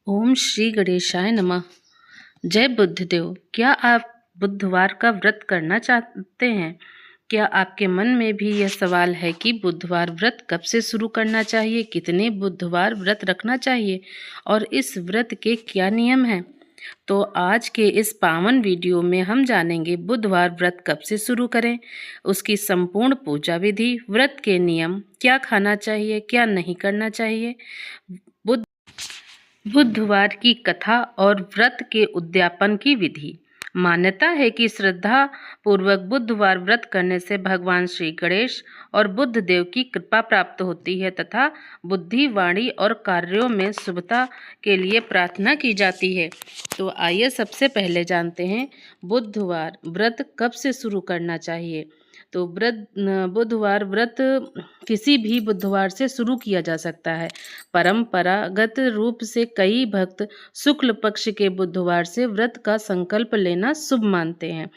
ओम श्री गणेशाय नमः। जय बुद्धदेव। क्या आप बुधवार का व्रत करना चाहते हैं? क्या आपके मन में भी यह सवाल है कि बुधवार व्रत कब से शुरू करना चाहिए, कितने बुधवार व्रत रखना चाहिए और इस व्रत के क्या नियम हैं? तो आज के इस पावन वीडियो में हम जानेंगे बुधवार व्रत कब से शुरू करें, उसकी संपूर्ण पूजा विधि, व्रत के नियम, क्या खाना चाहिए, क्या नहीं करना चाहिए, बुधवार की कथा और व्रत के उद्यापन की विधि। मान्यता है कि श्रद्धा पूर्वक बुधवार व्रत करने से भगवान श्री गणेश और बुद्ध देव की कृपा प्राप्त होती है तथा बुद्धि, वाणी और कार्यों में शुभता के लिए प्रार्थना की जाती है। तो आइए सबसे पहले जानते हैं बुधवार व्रत कब से शुरू करना चाहिए। तो बुधवार व्रत किसी भी बुधवार से शुरू किया जा सकता है। परंपरागत रूप से कई भक्त शुक्ल पक्ष के बुधवार से व्रत का संकल्प लेना शुभ मानते हैं।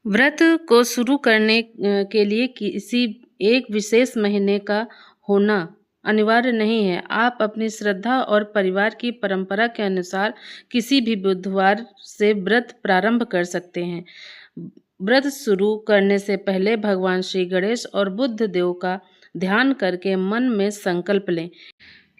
व्रत को शुरू करने के लिए किसी एक विशेष महीने का होना अनिवार्य नहीं है। आप अपनी श्रद्धा और परिवार की परंपरा के अनुसार किसी भी बुधवार से व्रत प्रारंभ कर सकते हैं। व्रत शुरू करने से पहले भगवान श्री गणेश और बुद्ध देव का ध्यान करके मन में संकल्प लें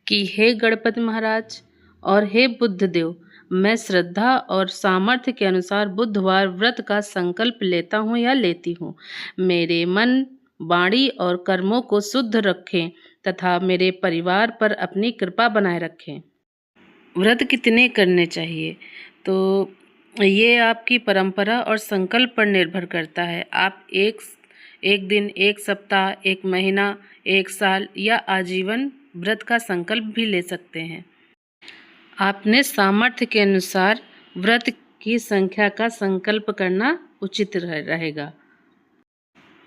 कि हे गणपति महाराज और हे बुद्ध देव, मैं श्रद्धा और सामर्थ्य के अनुसार बुधवार व्रत का संकल्प लेता हूँ या लेती हूँ। मेरे मन, वाणी और कर्मों को शुद्ध रखें तथा मेरे परिवार पर अपनी कृपा बनाए रखें। व्रत कितने करने चाहिए? तो ये आपकी परंपरा और संकल्प पर निर्भर करता है। आप एक दिन, एक सप्ताह, एक महीना, एक साल या आजीवन व्रत का संकल्प भी ले सकते हैं। आपने सामर्थ्य के अनुसार व्रत की संख्या का संकल्प करना उचित रहेगा।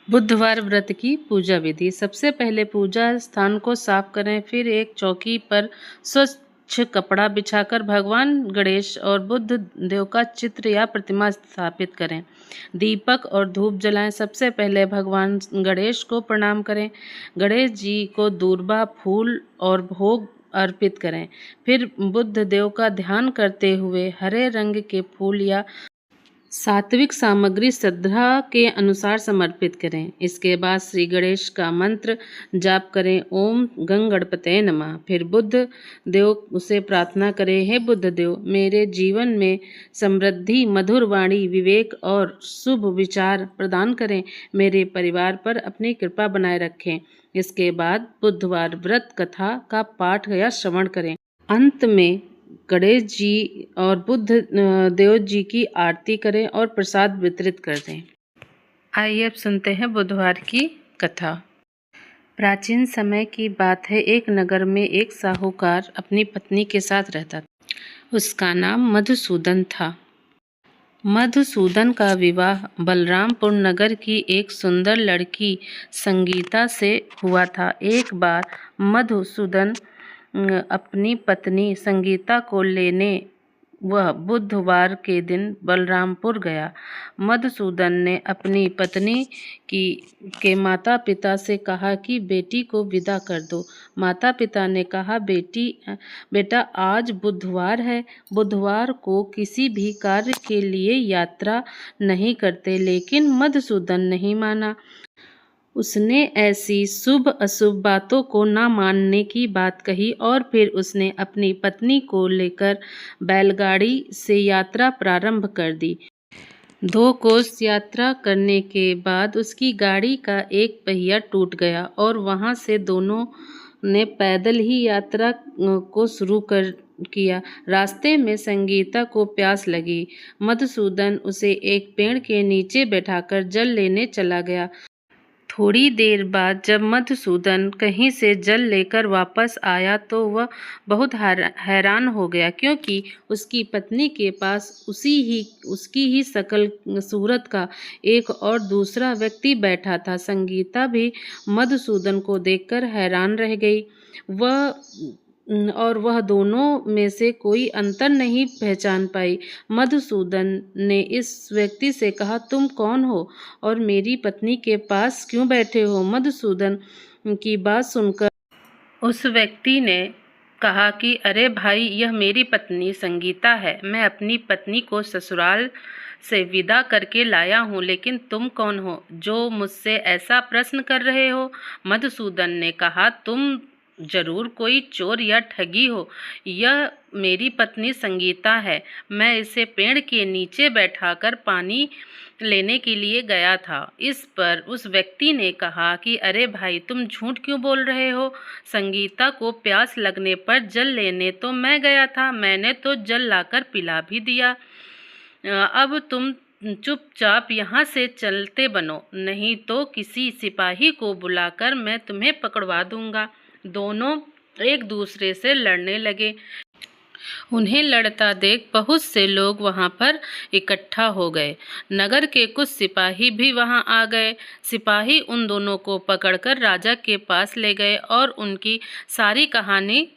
बुधवार व्रत की पूजा विधि। सबसे पहले पूजा स्थान को साफ करें, फिर एक चौकी पर स्वच्छ कपड़ा बिछाकर भगवान गणेश और बुद्ध देव का चित्र या प्रतिमा स्थापित करें। दीपक और धूप जलाएं। सबसे पहले भगवान गणेश को प्रणाम करें। गणेश जी को दूर्वा, फूल और भोग अर्पित करें। फिर बुद्ध देव का ध्यान करते हुए हरे रंग के फूल या सात्विक सामग्री श्रद्धा के अनुसार समर्पित करें। इसके बाद श्री गणेश का मंत्र जाप करें, ओम गंग गणपतये नमः। फिर बुद्ध देव से प्रार्थना करें, हे बुद्ध देव, मेरे जीवन में समृद्धि, मधुर वाणी, विवेक और शुभ विचार प्रदान करें। मेरे परिवार पर अपनी कृपा बनाए रखें। इसके बाद बुधवार व्रत कथा का पाठ या श्रवण करें। अंत में गणेश जी और बुद्ध देव जी की आरती करें और प्रसाद वितरित कर दें। आइए अब सुनते हैं बुधवार की कथा। प्राचीन समय की बात है। एक नगर में एक साहूकार अपनी पत्नी के साथ रहता था। उसका नाम मधुसूदन था। मधुसूदन का विवाह बलरामपुर नगर की एक सुंदर लड़की संगीता से हुआ था। एक बार मधुसूदन अपनी पत्नी संगीता को लेने वह बुधवार के दिन बलरामपुर गया। मधुसूदन ने अपनी पत्नी के माता पिता से कहा कि बेटी को विदा कर दो। माता पिता ने कहा, बेटा आज बुधवार है, बुधवार को किसी भी कार्य के लिए यात्रा नहीं करते। लेकिन मधुसूदन नहीं माना। उसने ऐसी शुभ अशुभ बातों को न मानने की बात कही और फिर उसने अपनी पत्नी को लेकर बैलगाड़ी से यात्रा प्रारंभ कर दी। 2 कोस यात्रा करने के बाद उसकी गाड़ी का एक पहिया टूट गया और वहां से दोनों ने पैदल ही यात्रा को शुरू किया। रास्ते में संगीता को प्यास लगी। मधुसूदन उसे एक पेड़ के नीचे बैठाकर जल लेने चला गया। थोड़ी देर बाद जब मधुसूदन कहीं से जल लेकर वापस आया तो वह बहुत हैरान हो गया, क्योंकि उसकी पत्नी के पास उसकी ही शकल सूरत का एक और दूसरा व्यक्ति बैठा था। संगीता भी मधुसूदन को देखकर हैरान रह गई। वह दोनों में से कोई अंतर नहीं पहचान पाई। मधुसूदन ने इस व्यक्ति से कहा, तुम कौन हो और मेरी पत्नी के पास क्यों बैठे हो? मधुसूदन की बात सुनकर उस व्यक्ति ने कहा कि अरे भाई, यह मेरी पत्नी संगीता है। मैं अपनी पत्नी को ससुराल से विदा करके लाया हूँ, लेकिन तुम कौन हो जो मुझसे ऐसा प्रश्न कर रहे हो? मधुसूदन ने कहा, तुम जरूर कोई चोर या ठगी हो। यह मेरी पत्नी संगीता है। मैं इसे पेड़ के नीचे बैठाकर पानी लेने के लिए गया था। इस पर उस व्यक्ति ने कहा कि अरे भाई, तुम झूठ क्यों बोल रहे हो? संगीता को प्यास लगने पर जल लेने तो मैं गया था। मैंने तो जल लाकर पिला भी दिया। अब तुम चुपचाप यहाँ से चलते बनो, नहीं तो किसी सिपाही को बुलाकर मैं तुम्हें पकड़वा दूंगा। दोनों एक दूसरे से लड़ने लगे। उन्हें लड़ता देख बहुत से लोग वहां पर इकट्ठा हो गए। नगर के कुछ सिपाही भी वहां आ गए। सिपाही उन दोनों को पकड़कर राजा के पास ले गए और उनकी सारी कहानी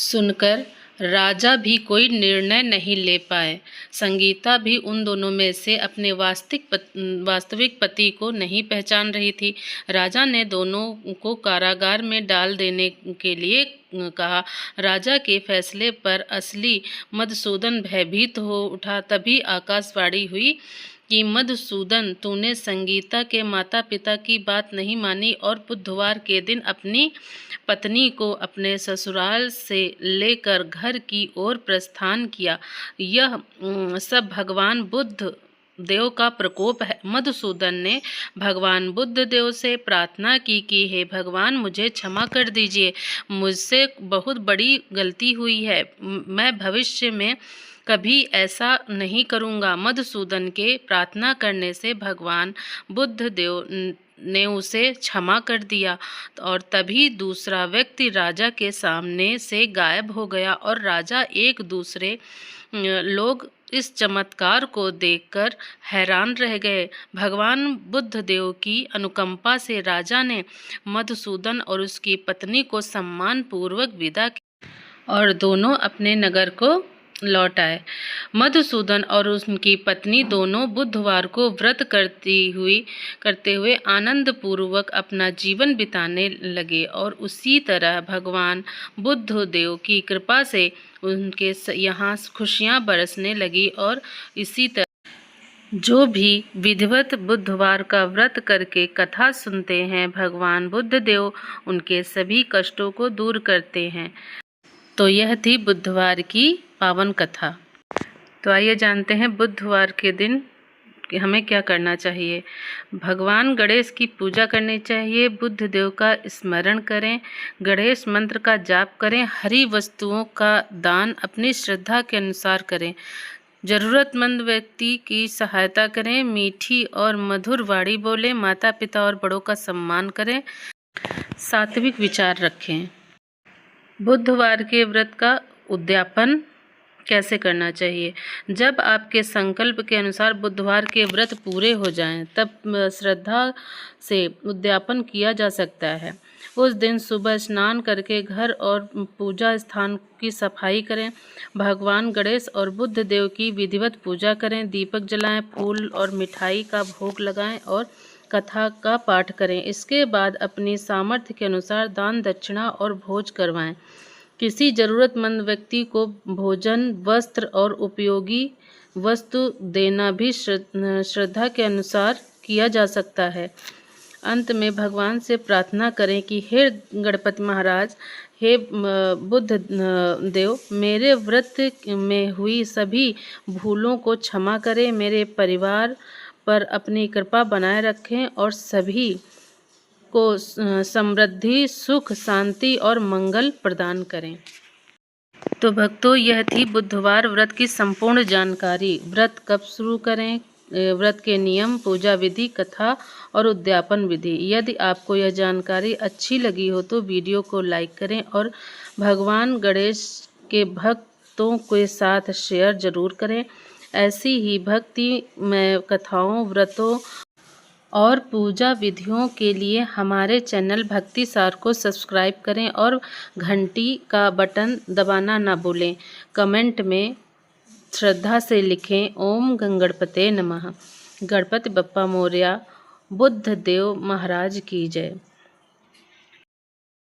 सुनकर राजा भी कोई निर्णय नहीं ले पाए। संगीता भी उन दोनों में से अपने वास्तविक पति को नहीं पहचान रही थी। राजा ने दोनों को कारागार में डाल देने के लिए कहा। राजा के फैसले पर असली मधुसूदन भयभीत हो उठा। तभी आकाशवाणी हुई कि मधुसूदन, तूने संगीता के माता पिता की बात नहीं मानी और बुधवार के दिन अपनी पत्नी को अपने ससुराल से लेकर घर की ओर प्रस्थान किया। यह सब भगवान बुद्ध देव का प्रकोप है। मधुसूदन ने भगवान बुद्ध देव से प्रार्थना की कि हे भगवान, मुझे क्षमा कर दीजिए। मुझसे बहुत बड़ी गलती हुई है। मैं भविष्य में कभी ऐसा नहीं करूँगा। मधुसूदन के प्रार्थना करने से भगवान बुद्ध देव ने उसे क्षमा कर दिया और तभी दूसरा व्यक्ति राजा के सामने से गायब हो गया और राजा एक दूसरे लोग इस चमत्कार को देखकर हैरान रह गए। भगवान बुद्ध देव की अनुकंपा से राजा ने मधुसूदन और उसकी पत्नी को सम्मानपूर्वक विदा किया और दोनों अपने नगर को लौट आए। मधुसूदन और उनकी पत्नी दोनों बुधवार को व्रत करते हुए आनंद पूर्वक अपना जीवन बिताने लगे और उसी तरह भगवान बुद्ध देव की कृपा से उनके यहाँ खुशियाँ बरसने लगी। और इसी तरह जो भी विधिवत बुधवार का व्रत करके कथा सुनते हैं, भगवान बुद्ध देव उनके सभी कष्टों को दूर करते हैं। तो यह थी बुधवार की पावन कथा। तो आइए जानते हैं बुधवार के दिन कि हमें क्या करना चाहिए। भगवान गणेश की पूजा करनी चाहिए। बुद्ध देव का स्मरण करें। गणेश मंत्र का जाप करें। हरी वस्तुओं का दान अपनी श्रद्धा के अनुसार करें। जरूरतमंद व्यक्ति की सहायता करें। मीठी और मधुर वाणी बोलें। माता पिता और बड़ों का सम्मान करें। सात्विक विचार रखें। बुधवार के व्रत का उद्यापन कैसे करना चाहिए? जब आपके संकल्प के अनुसार बुधवार के व्रत पूरे हो जाएं, तब श्रद्धा से उद्यापन किया जा सकता है। उस दिन सुबह स्नान करके घर और पूजा स्थान की सफाई करें। भगवान गणेश और बुद्ध देव की विधिवत पूजा करें। दीपक जलाएं, फूल और मिठाई का भोग लगाएं और कथा का पाठ करें। इसके बाद अपनी सामर्थ्य के अनुसार दान दक्षिणा और भोज करवाएं। किसी जरूरतमंद व्यक्ति को भोजन, वस्त्र और उपयोगी वस्तु देना भी श्रद्धा के अनुसार किया जा सकता है। अंत में भगवान से प्रार्थना करें कि हे गणपति महाराज, हे बुद्ध देव, मेरे व्रत में हुई सभी भूलों को क्षमा करें। मेरे परिवार पर अपनी कृपा बनाए रखें और सभी को समृद्धि, सुख, शांति और मंगल प्रदान करें। तो भक्तों, यह थी बुधवार व्रत की संपूर्ण जानकारी। व्रत कब शुरू करें, व्रत के नियम, पूजा विधि, कथा और उद्यापन विधि। यदि आपको यह जानकारी अच्छी लगी हो तो वीडियो को लाइक करें और भगवान गणेश के भक्तों के साथ शेयर जरूर करें। ऐसी ही भक्ति में कथाओं, व्रतों और पूजा विधियों के लिए हमारे चैनल भक्ति सार को सब्सक्राइब करें और घंटी का बटन दबाना ना भूलें। कमेंट में श्रद्धा से लिखें, ओम गणपते नमः। गणपति बप्पा मोरया। बुद्ध देव महाराज की जय।